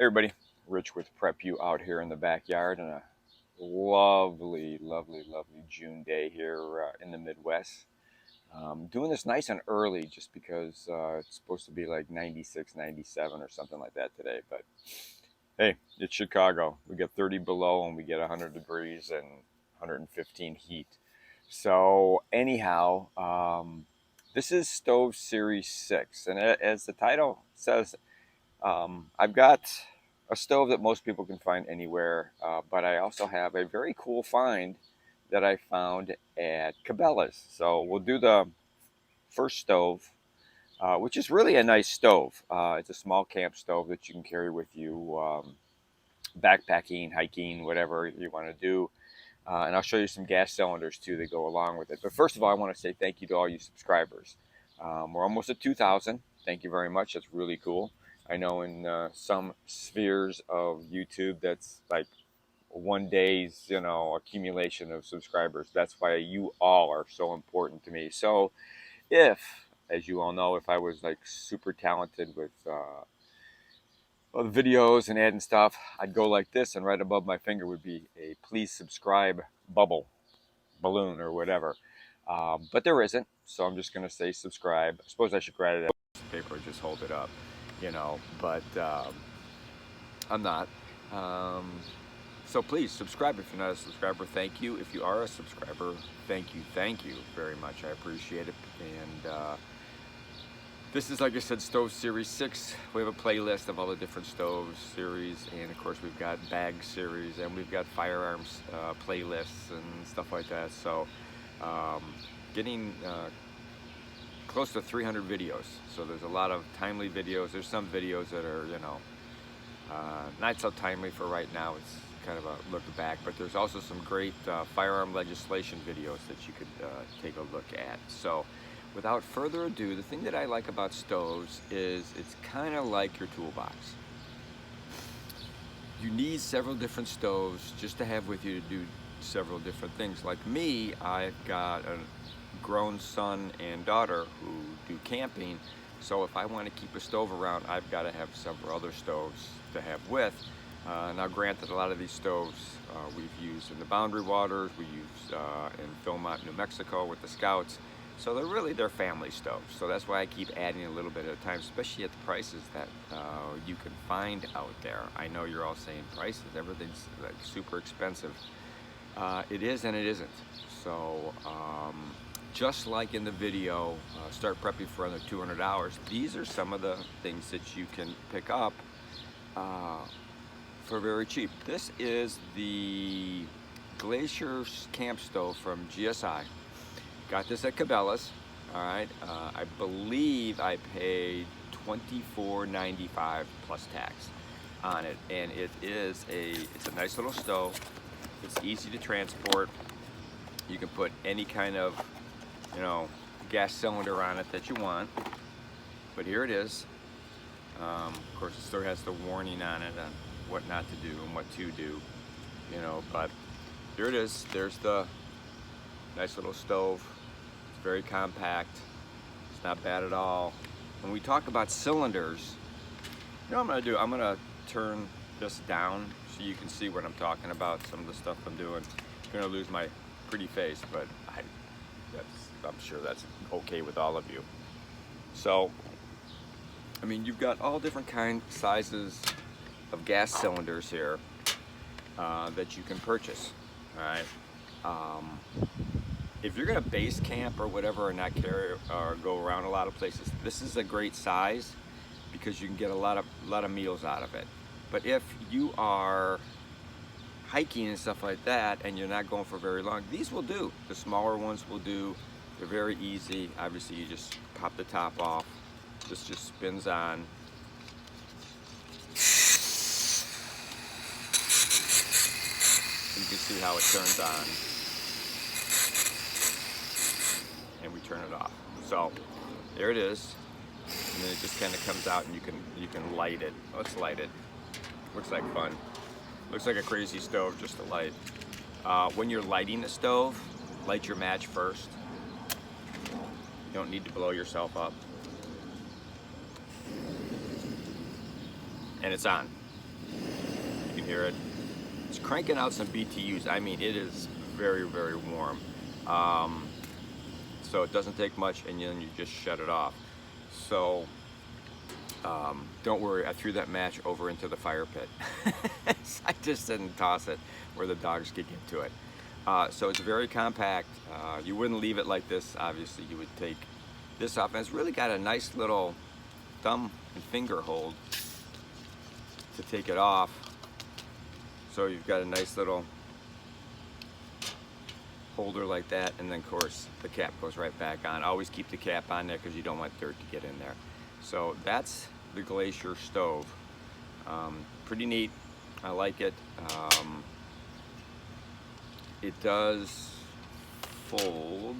Everybody, Rich with Prep You out here in the backyard on a lovely, lovely, lovely June day here in the Midwest. Doing this nice and early just because it's supposed to be like 96, 97 or something like that today. But hey, it's Chicago. We get 30 below and we get 100 degrees and 115 heat. So anyhow, this is Stove Series 6. And as the title says, I've got a stove that most people can find anywhere, but I also have a very cool find that I found at Cabela's. So we'll do the first stove, which is really a nice stove. It's a small camp stove that you can carry with you, backpacking, hiking, whatever you want to do. And I'll show you some gas cylinders too that go along with it. But first of all, I want to say thank you to all you subscribers. We're almost at 2,000. Thank you very much. That's really cool. I know in some spheres of YouTube, that's like one day's, accumulation of subscribers. That's why you all are so important to me. So if, as you all know, if I was like super talented with videos and adding stuff, I'd go like this, and right above my finger would be a please subscribe balloon or whatever. But there isn't, so I'm just going to say subscribe. I suppose I should write it out on paper and just hold it up, but I'm not. So please subscribe if you're not a subscriber. Thank you. If you are a subscriber, thank you very much. I appreciate it. And this is, like I said, Stove Series 6. We have a playlist of all the different stoves series, and of course we've got bag series, and we've got firearms playlists and stuff like that. So getting close to 300 videos. So there's a lot of timely videos. There's some videos that are, not so timely for right now. It's kind of a look back, but there's also some great firearm legislation videos that you could take a look at. So without further ado, the thing that I like about stoves is it's kind of like your toolbox. You need several different stoves just to have with you to do several different things. Like me, I've got a grown son and daughter who do camping, so if I want to keep a stove around, I've got to have several other stoves to have with. Now granted, a lot of these stoves we've used in the Boundary Waters, we use in Philmont, New Mexico with the Scouts, so they're family stoves. So that's why I keep adding a little bit at a time, especially at the prices that you can find out there. I know you're all saying prices, everything's like super expensive. It is and it isn't. So just like in the video, start prepping for under $200, these are some of the things that you can pick up for very cheap. This is the Glacier Camp Stove from GSI. Got this at Cabela's. All right, I believe I paid $24.95 plus tax on it, and it's a nice little stove. It's easy to transport. You can put any kind of, gas cylinder on it that you want. But here it is. Of course, it still has the warning on it on what not to do and what to do, but here it is. There's the nice little stove. It's very compact. It's not bad at all. When we talk about cylinders, what I'm gonna do? I'm gonna turn this down so you can see what I'm talking about, some of the stuff I'm doing. I'm gonna lose my pretty face, but I'm sure that's okay with all of you. So, you've got all different sizes of gas cylinders here that you can purchase. All right. If you're gonna base camp or whatever and not carry or go around a lot of places, this is a great size because you can get a lot of meals out of it. But if you are hiking and stuff like that and you're not going for very long, these will do. The smaller ones will do. They're very easy. Obviously, you just pop the top off. This just spins on. You can see how it turns on, and we turn it off. So there it is, and then it just kind of comes out, and you can light it. Let's light it. Looks like fun. Looks like a crazy stove just to light. When you're lighting the stove, light your match first. You don't need to blow yourself up. And it's on. hear it. It's cranking out some BTUs. I mean, it is very, very warm. So it doesn't take much, and then you just shut it off. So don't worry, I threw that match over into the fire pit. I just didn't toss it where the dogs could get to it. So it's very compact. You wouldn't leave it like this, obviously. You would take this off, and it's really got a nice little thumb and finger hold to take it off. So you've got a nice little holder like that, and then of course the cap goes right back on. Always keep the cap on there because you don't want dirt to get in there. So that's the Glacier stove. Pretty neat. I like it. It does fold.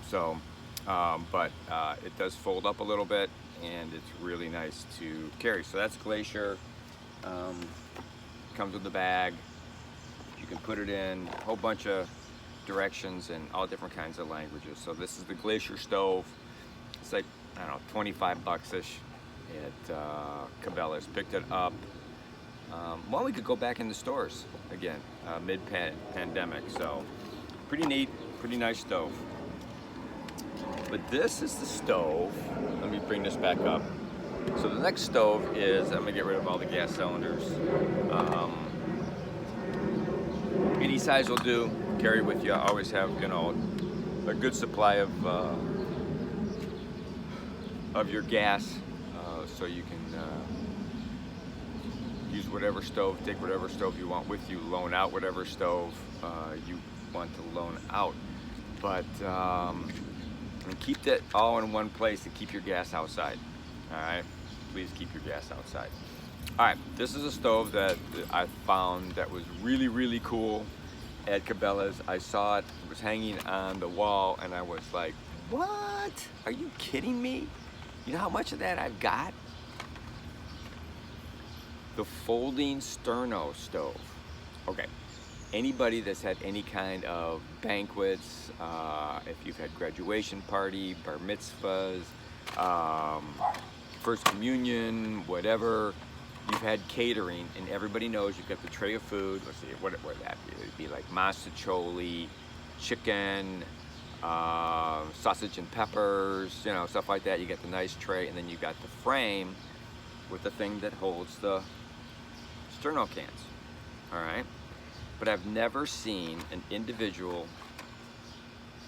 So, but it does fold up a little bit, and it's really nice to carry. So that's Glacier. Comes with the bag. You can put it in a whole bunch of directions and all different kinds of languages. So this is the Glacier stove. It's like, I don't know, 25 bucks-ish at Cabela's. Picked it up. Well, we could go back in the stores again, mid-pandemic. So pretty neat, pretty nice stove. But this is the stove. Let me bring this back up. So the next stove is, I'm gonna get rid of all the gas cylinders. Any size will do. Carry with you. I always have, you know, a good supply of your gas, so you can use whatever stove, take whatever stove you want with you, loan out whatever stove you want to loan out. But and keep that all in one place and keep your gas outside. All right, please keep your gas outside. All right, this is a stove that I found that was really, really cool at Cabela's. I saw it was hanging on the wall, and I was like, what? Are you kidding me? You know how much of that I've got? The folding sterno stove. Okay, anybody that's had any kind of banquets, if you've had graduation party, bar mitzvahs, first communion, whatever, you've had catering, and everybody knows you've got the tray of food. Let's see, what would that be? It'd be like masticholi, chicken, sausage and peppers, you know, stuff like that. You got the nice tray, and then you got the frame with the thing that holds the sterno cans. All right, but I've never seen an individual,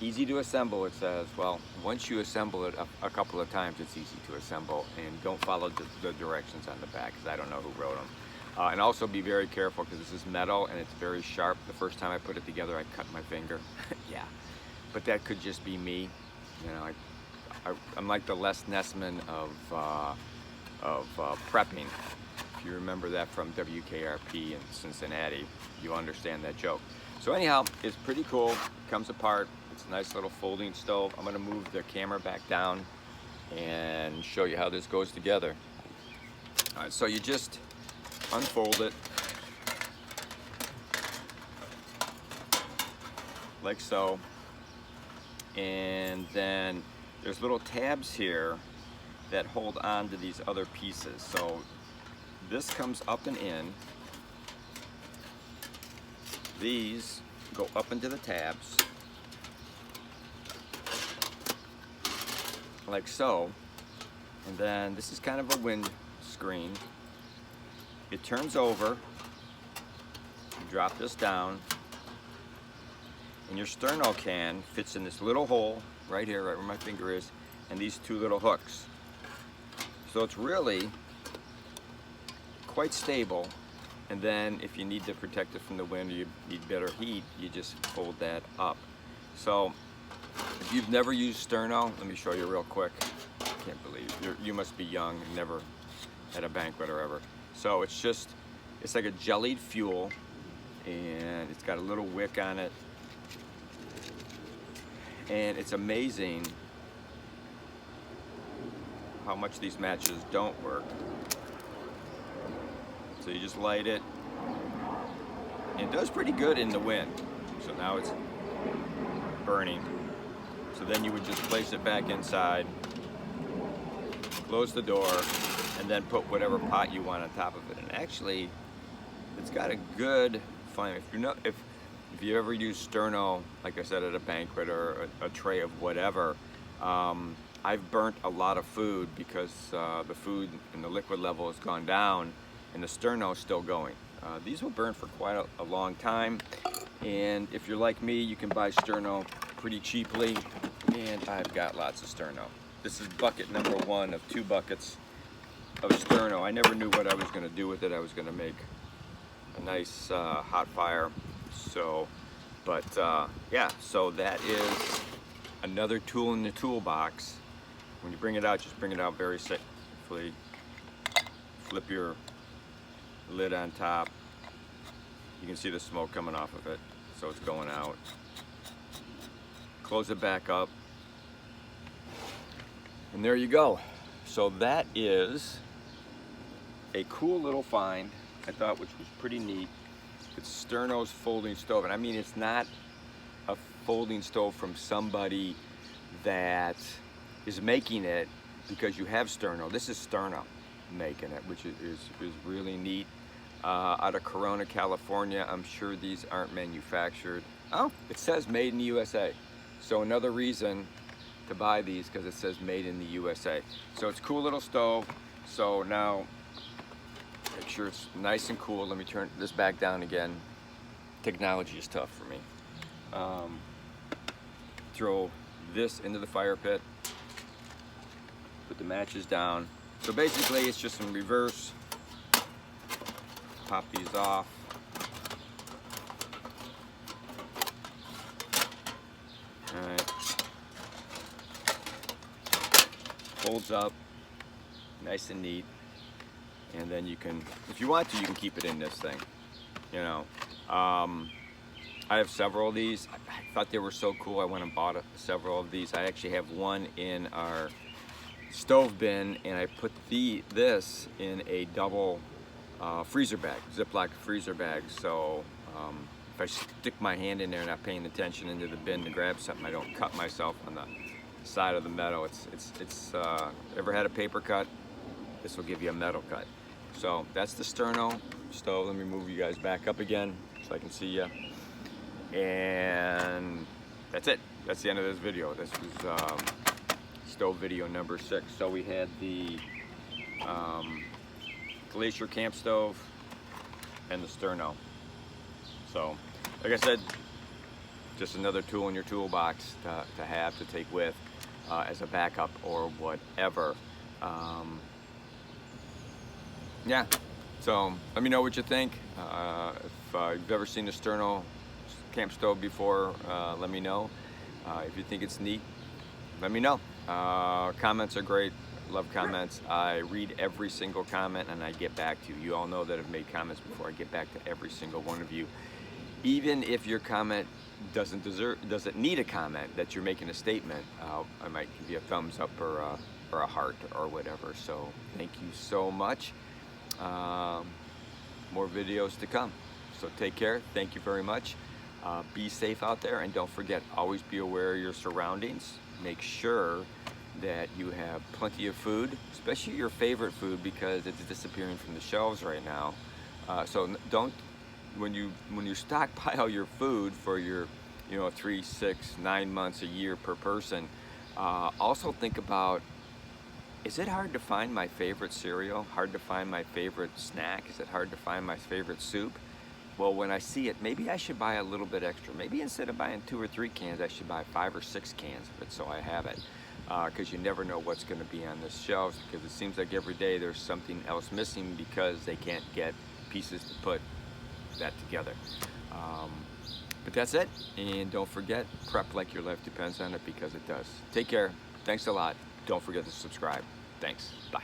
easy to assemble, it says. Well, once you assemble it a couple of times, it's easy to assemble, and don't follow the directions on the back, because I don't know who wrote them. And also be very careful, because this is metal and it's very sharp. The first time I put it together, I cut my finger. Yeah, but that could just be me. You know, I'm like the Les Nessman of prepping. If you remember that from WKRP in Cincinnati, you understand that joke. So anyhow, it's pretty cool. Comes apart. It's a nice little folding stove. I'm gonna move the camera back down and show you how this goes together. All right, so you just unfold it like so, and then there's little tabs here that hold on to these other pieces. So this comes up and in. These go up into the tabs like so, and then this is kind of a wind screen. It turns over, you drop this down, and your sterno can fits in this little hole right here, right where my finger is, and these two little hooks. So it's really quite stable. And then if you need to protect it from the wind, or you need better heat, you just fold that up. So if you've never used sterno, let me show you real quick. I can't believe you must be young and never had a banquet or ever. So it's like a jellied fuel, and it's got a little wick on it. And it's amazing how much these matches don't work. So you just light it. It does pretty good in the wind. So now it's burning. So then you would just place it back inside, close the door, and then put whatever pot you want on top of it. And actually, it's got a good flame. If you ever use sterno, like I said, at a banquet or a tray of whatever, I've burnt a lot of food because the food and the liquid level has gone down, and the sterno is still going. These will burn for quite a long time, and if you're like me, you can buy sterno pretty cheaply, and I've got lots of sterno. This is bucket number 1 of 2 buckets of sterno. I never knew what I was going to do with it. I was going to make a nice hot fire. So, but yeah, so that is another tool in the toolbox. When you bring it out, just bring it out very safely. Flip your lid on top. You can see the smoke coming off of it, so it's going out. Close it back up, and there you go. So that is a cool little find, I thought, which was pretty neat. It's Sterno's folding stove, and I mean, it's not a folding stove from somebody that is making it because you have sterno. This is Sterno making it, which is really neat. Out of Corona, California. I'm sure these aren't manufactured. Oh, it says made in the USA. So another reason to buy these, because it says made in the USA. So it's a cool little stove. So now, make sure it's nice and cool. Let me turn this back down again. Technology is tough for me. Throw this into the fire pit. Put the matches down. So basically it's just in reverse. Pop these off. Alright. Folds up. Nice and neat. And then you can, if you want to, you can keep it in this thing. You know. I have several of these. I thought they were so cool. I went and bought several of these. I actually have one in our stove bin, and I put this in a double freezer bag, Ziploc freezer bag. So if I stick my hand in there not paying attention into the bin to grab something, I don't cut myself on the side of the metal. It's ever had a paper cut? This will give you a metal cut. So that's the Sterno stove. Let me move you guys back up again so I can see you. And that's it. That's the end of this video. This was stove video number 6. So we had the Glacier camp stove and the Sterno. So, like I said, just another tool in your toolbox to have, to take with as a backup or whatever. Yeah, so let me know what you think. If you've ever seen the Sterno camp stove before, let me know. If you think it's neat, let me know. Comments are great. Love comments. I read every single comment and I get back to you. You all know that I've made comments before. I get back to every single one of you. Even if your comment doesn't need a comment, that you're making a statement, I might give you a thumbs up or a heart or whatever. So thank you so much. More videos to come. So take care. Thank you very much. Be safe out there, and don't forget, always be aware of your surroundings. Make sure that you have plenty of food, especially your favorite food, because it's disappearing from the shelves right now. So don't, when you stockpile your food for your 3, 6, 9 months, a year per person, also think about, is it hard to find my favorite cereal? Hard to find my favorite snack? Is it hard to find my favorite soup? Well, when I see it, maybe I should buy a little bit extra. Maybe instead of buying 2 or 3 cans, I should buy 5 or 6 cans of it so I have it. Because you never know what's going to be on the shelves, because it seems like every day there's something else missing because they can't get pieces to put that together. But that's it, and don't forget, prep like your life depends on it, because it does. Take care. Thanks a lot. Don't forget to subscribe. Thanks. Bye.